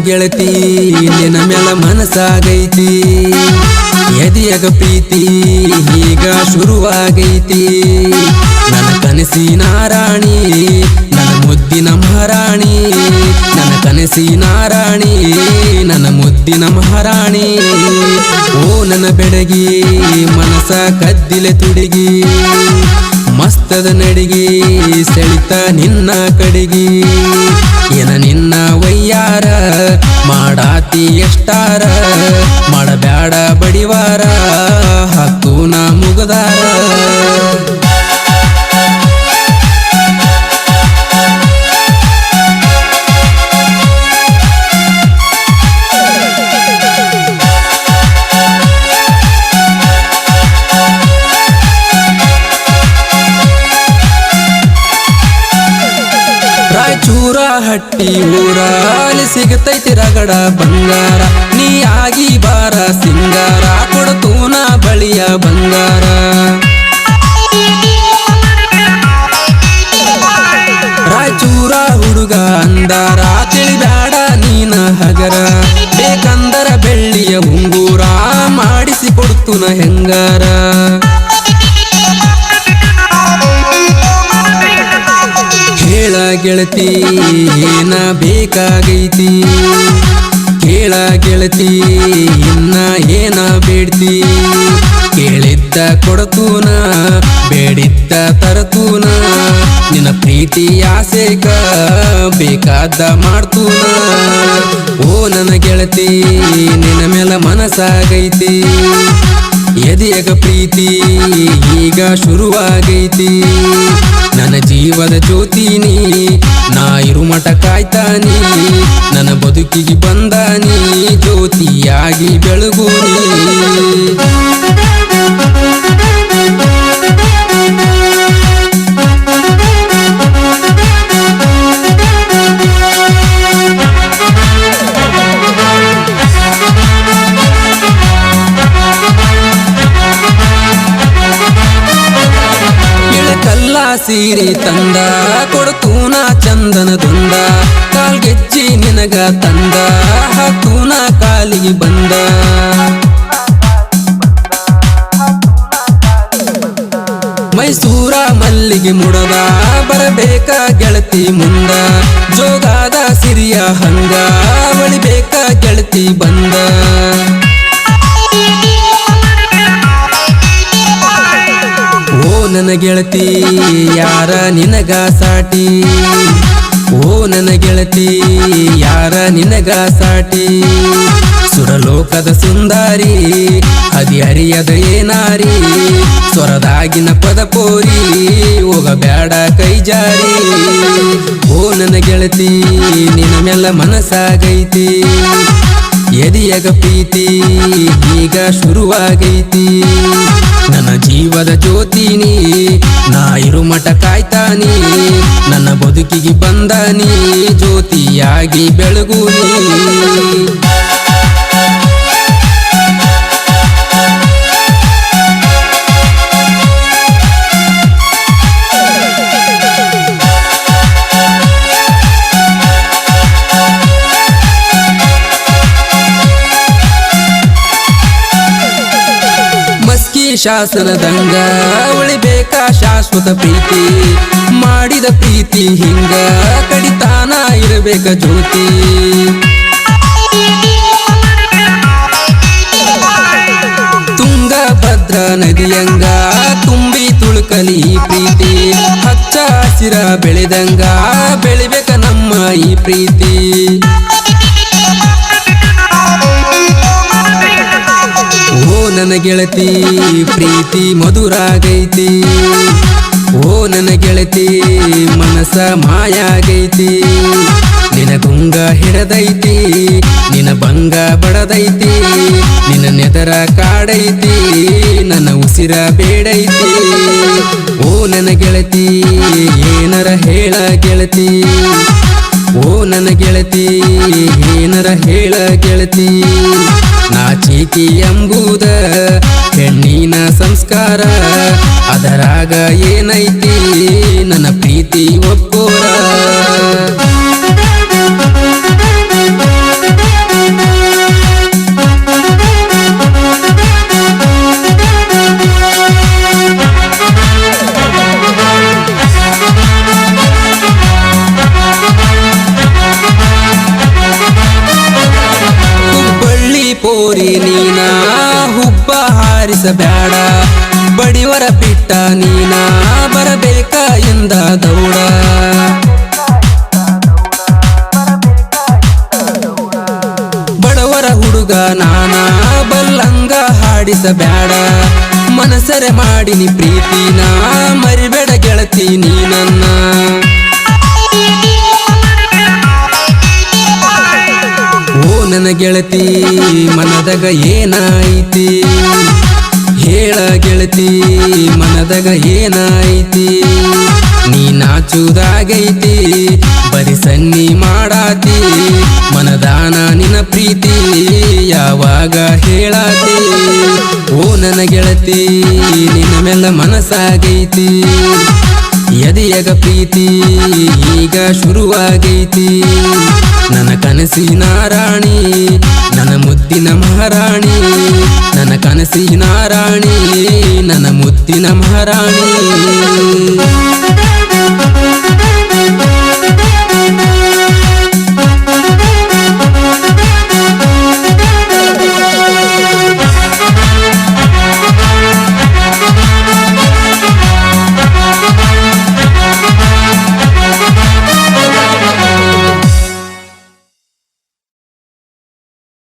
ಗೆಳತಿ ನಿನ್ನ ಮೇಲ ಮನಸ್ಸಾಗೈತಿ ಎದೆಯಾಗ ಪ್ರೀತಿ ಈಗ ಶುರುವಾಗೈತಿ ನನ್ನ ಕನಸಿನ ರಾಣಿ ನನ್ನ ಮುದ್ದಿನ ಮಹಾರಾಣಿ ನನ್ನ ಕನಸಿನ ರಾಣಿ ನನ್ನ ಮುದ್ದಿನ ಮಹಾರಾಣಿ ಓ ನನ್ನ ಬೆಡಗಿ ಮನಸ ಕದ್ದಿಲೆ ತುಡಿಗಿ ಮಸ್ತದ ನಡಿಗಿ ಸೆಳಿತ ನಿನ್ನ ಕಡಿಗಿ ಏನ ನಿನ್ನ ವಯ್ಯಾರ ಮಾಡಾತಿ ಎಷ್ಟಾರ ಮಾಡಬ್ಯಾಡ ಬಡಿವಾರ ಹಾಕು ನಾ ಮುಗದಾರ ರಾಯಚೂರ ಹಟ್ಟಿ ಊರ ಅಲ್ಲಿ ಸಿಗತೈತಿ ರಗಡ ಬಂಗಾರ ನೀ ಆಗಿ ಬಾರ ಸಿಂಗಾರ ಕೊಡತೂನ ಬಳಿಯ ಬಂಗಾರ ರಾಯಚೂರ ಹುಡುಗ ಅಂದಾರ ತಿಳಿಬ್ಯಾಡ ನೀನ ಹಗರ ಬೇಕಂದರ ಬೆಳ್ಳಿಯ ಉಂಗೂರ ಮಾಡಿಸಿ ಕೊಡ್ತುನ ಹೆಂಗಾರ ಕೇಳ ಗೆಳತಿ ಏನ ಬೇಕಾಗೈತಿ ಕೇಳ ಗೆಳತಿ ಇನ್ನ ಏನ ಬೇಡ್ತಿ ಕೇಳಿದ್ದ ಕೊಡತೂನ ಬೇಡಿದ್ದ ತರತೂನ ನಿನ್ನ ಪ್ರೀತಿ ಆಸೆಗ ಬೇಕಾದ ಮಾಡ್ತೂನ ಓ ನನ್ನ ಗೆಳತಿ ನಿನ್ನ ಮೇಲ ಮನಸ್ಸಾಗೈತಿ ಎದೆಯಾಗ ಪ್ರೀತಿ ಈಗ ಶುರುವಾಗೈತಿ ನನ್ನ ಜೀವದ ಜ್ಯೋತಿನಿ ನಾ ಇರು ಮಠ ಕಾಯ್ತಾನಿ ನನ್ನ ಬದುಕಿಗೆ ಬಂದಾನಿ ಜ್ಯೋತಿಯಾಗಿ ಬೆಳಗುನಿ ಸೀರೆ ತಂದ ಕೊಡತೂನ ಚಂದನದೊಂದ ಕಾಲ್ಗೆಜ್ಜಿ ನಿನಗ ತಂದ ಹಾತೂನ ಕಾಲಿಗೆ ಬಂದ ಮೈಸೂರ ಮಲ್ಲಿಗೆ ಮುಡದ ಬರಬೇಕ ಗೆಳತಿ ಮುಂದ ಜೋಗಾದ ಸಿರಿಯ ಹಂಗ ಬಳಿಬೇಕ ಗೆಳತಿ ಬಂದ ಓ ನನ್ನ ಗೆಳತಿ ಯಾರ ನಿನಗ ಸಾಟಿ ಓ ನನ್ನ ಗೆಳತಿ ಯಾರ ನಿನಗ ಸಾಟಿ ಸುರಲೋಕದ ಸುಂದಾರಿ ಹದಿಹರಿಯದ ಏನಾರಿ ಸ್ವರದಾಗಿನ ಪದ ಪೋರಿ ಹೋಗಬ್ಯಾಡ ಕೈ ಜಾರಿ ಓ ನನ್ನ ಗೆಳತಿ ನಿನ್ನ ಮೇಲ ಮನಸ್ಸಾಗೈತಿ ಎದೆಯಾಗ ಪ್ರೀತಿ ಈಗ ಶುರುವಾಗೈತಿ ನನ್ನ ಜೀವದ ಜ್ಯೋತಿನಿ ನಾ ಇರು ಮಠ ಕಾಯ್ತಾನಿ ನನ್ನ ಬದುಕಿಗೆ ಬಂದಾನಿ ಜ್ಯೋತಿಯಾಗಿ ಬೆಳಗುನಿ ಶಾಸನದಂಗ ಉಳಿಬೇಕಾ ಶಾಶ್ವತ ಪ್ರೀತಿ ಮಾಡಿದ ಪ್ರೀತಿ ಹಿಂಗ ಕಡಿತಾನ ಇರಬೇಕ ಜ್ಯೋತಿ ತುಂಗಭದ್ರ ನದಿಯಂಗ ತುಂಬಿ ತುಳುಕಲಿ ಪ್ರೀತಿ ಹಚ್ಚ ಹಸಿರ ಬೆಳೆದಂಗ ಬೆಳಿಬೇಕ ನಮ್ಮ ಈ ಪ್ರೀತಿ ಓ ನನ್ನ ಗೆಳತಿ ಪ್ರೀತಿ ಮಧುರಾಗೈತಿ ಓ ನನ್ನ ಗೆಳತಿ ಮನಸ ಮಾಯಾಗೈತಿ ನಿನ ಗುಂಗ ಹಿಡದೈತಿ ನಿನ ಭಂಗ ಬಡದೈತಿ ನಿನ್ನ ನೆದರ ಕಾಡೈತಿ ನನ್ನ ಉಸಿರ ಬೇಡೈತಿ ಓ ನನ್ನ ಗೆಳತಿ ಏನರ ಹೇಳ ಗೆಳತಿ ಓ ನನ್ನ ಗೆಳತಿ ಏನರ ಹೇಳ ಗೆಳತಿ ನಾಚಿಕೆ ಎಂಬುದ ಹೆಣ್ಣಿನ ಸಂಸ್ಕಾರ ಅದರಾಗ ಏನೈತಿ ನನ್ನ ಪ್ರೀತಿ ಒಪ್ಪೋರ ಬ್ಯಾಡ ಬಡಿವರ ಬಿಟ್ಟ ನೀನ ಬರಬೇಕ ಎಂದ ದೌಡ ಬಡವರ ಹುಡುಗ ನಾನ ಬಲ್ಲಂಗ ಹಾಡಿಸಬ್ಯಾಡ ಮನಸರೆ ಮಾಡಿನಿ ಪ್ರೀತಿನ ಮರಿಬೇಡ ಗೆಳತಿ ನೀ ನನ್ನ ಓ ನನ್ನ ಗೆಳತಿ ಮನದಾಗ ಏನೈತಿ ಹೇಳ ಗೆಳತಿ ಮನದಾಗ ಏನೈತಿ ನೀ ನಾಚುದಾಗೈತಿ ಬರಿ ಸನ್ನಿ ಮಾಡಾತಿ ಮನದಾನ ನಿನ್ನ ಪ್ರೀತಿ ಯಾವಾಗ ಹೇಳಾತಿ ಓ ನನ್ನ ಗೆಳತಿ ನಿನ್ನ ಮೆಲ್ಲ ಮನಸ್ಸಾಗೈತಿ ಎದೆಯಗ ಪ್ರೀತಿ ಈಗ ಶುರುವಾಗೈತಿ ನನ್ನ ಕನಸಿನ ರಾಣಿ ನನ್ನ ಮುದ್ದಿನ ಮಹಾರಾಣಿ ನನ್ನ ಕನಸಿನ ರಾಣಿ ನನ್ನ ಮುದ್ದಿನ ಮಹಾರಾಣಿ